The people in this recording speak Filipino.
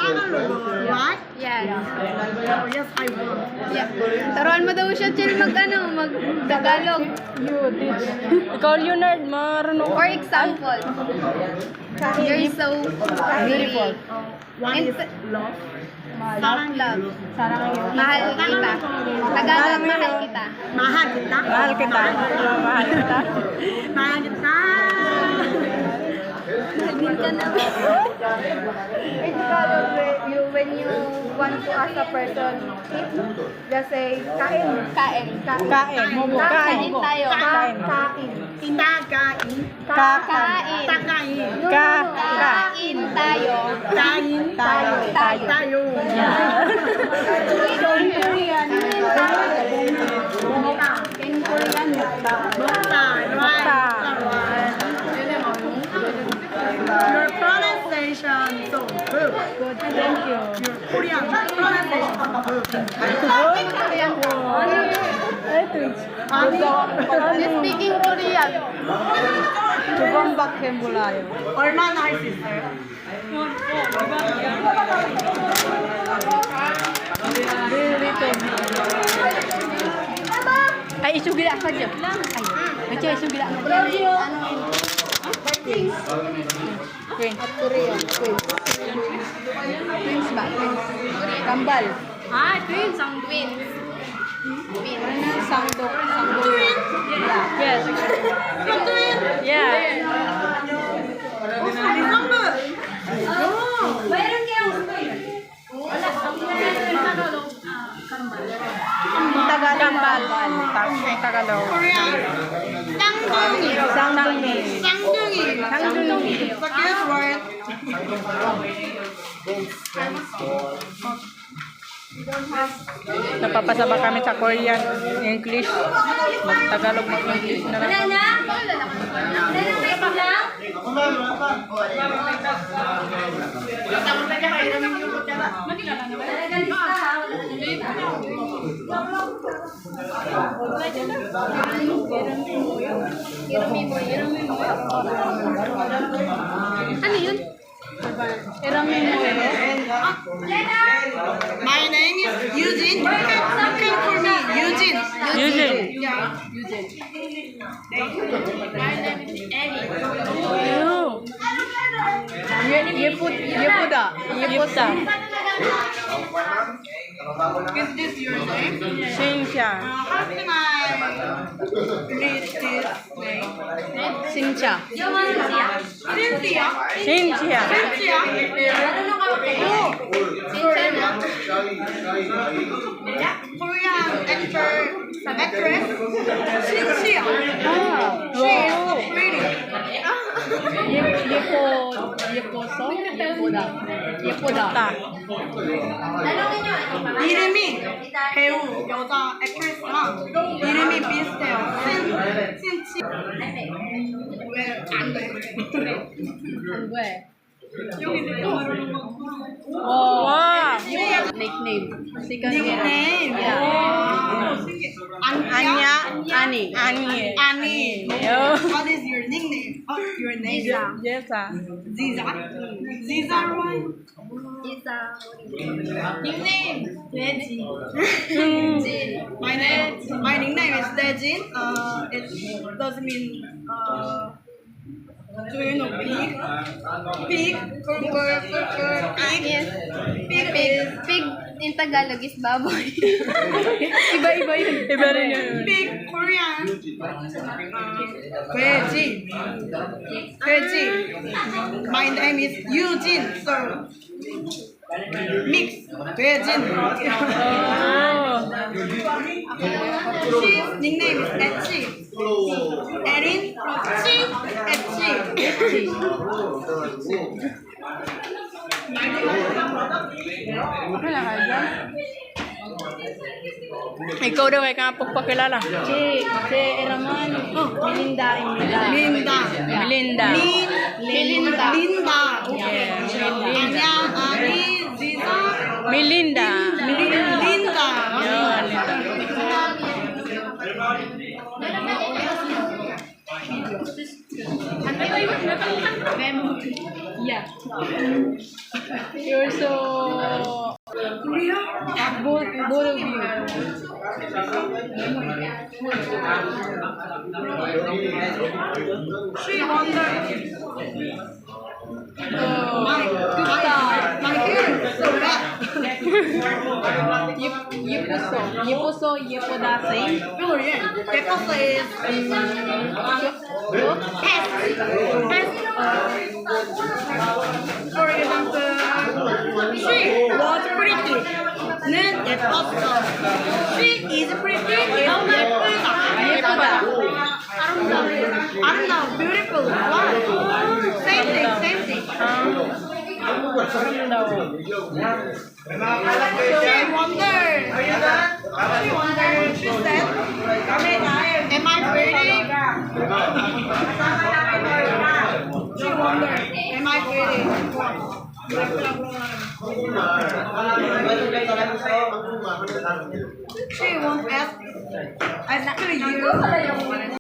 Tagalog, right? Yes. Oh, yes, I will. Yeah. Taruan mo daw siya, chill, mag-Tagalog. You teach. Ikaw, Leonard, marunong. For example, you're so Beautiful. One is love. Sarang love. Sarang yun. Mahal kita. Tagalog, mahal kita. Mahal kita. Mahal kita. Mahal kita. Mahal kita. Mahal din ka na. In Tagalog, when you want to ask a person, just say, kain. Kain. Kain. Kain tayo. Kain. Kain. Itagain. Kain. Tagain. Kain tayo. Kain. Tayo. Tayo. In Korean, in Korean, Basta. Right. Your pronunciation so good. Thank you. Your Korean pronunciation so good. You're speaking Korean. 조금밖에 몰라요. 얼마나 할 수 있어요? Ay, isu gila saja. Baca isu gila. Queen. Korean. Twins ba? Kambal. Twins. Ang twins. Twins. Sangdok. Yes. Yeah. Mayroon kayong Tagalog. Korean. Sangdong. 쌍둥이. It's a good word. Napapasama kami sa Korean, English, mag-Tagalog, mag-English na lang. Ano yun? My name is Eugene. You can call me Eugene. Eugene. Yeah. 예쁘다. Is this your name? 신샤. How can I read this name? 신차. Cynthia. 신치야. Cynthia. Oh, Korean actress. Cynthia. She is pretty. 예쁘다. 이름이 배우 여자 액트리스랑 이름이 비슷해요. 신치. 왜안 돼? 와. Nickname. 닉네임. 아니. 아니. What is your nickname? Your name? 예사. Ziza. Ziza right? Nickname. My nickname is Dejin. It doesn't mean do you know pig? Pig. Pig. Yes. Pig is Pig in Tagalog is baboy. Iba yun. Iba rin yun. pig Korean. 돼지. 돼지. My name is Eugene. So mix. 돼진. His nickname is Etchi. Erin. Etchi. Ikaw daw ay kapagpakilala. Si Ramon. Melinda. Melinda. Melinda. Linda. Yeah. Anya, Ani, Ziza. Melinda. Linda. Yun, Linda. Yeah. You're so both of you. She wonder. Oh, My hair is so bad. 예뻐서 예쁘다세. Brilliant. Because is for example, she was pretty. 는 예뻤어. She is pretty. is 예쁘다. 아름다워. Beautiful. Wow. Same thing. Same thing. 아름다워. She wondered. She wondered. She said, "Am I pretty?" She wondered, "Am I pretty?" She won't ask to you.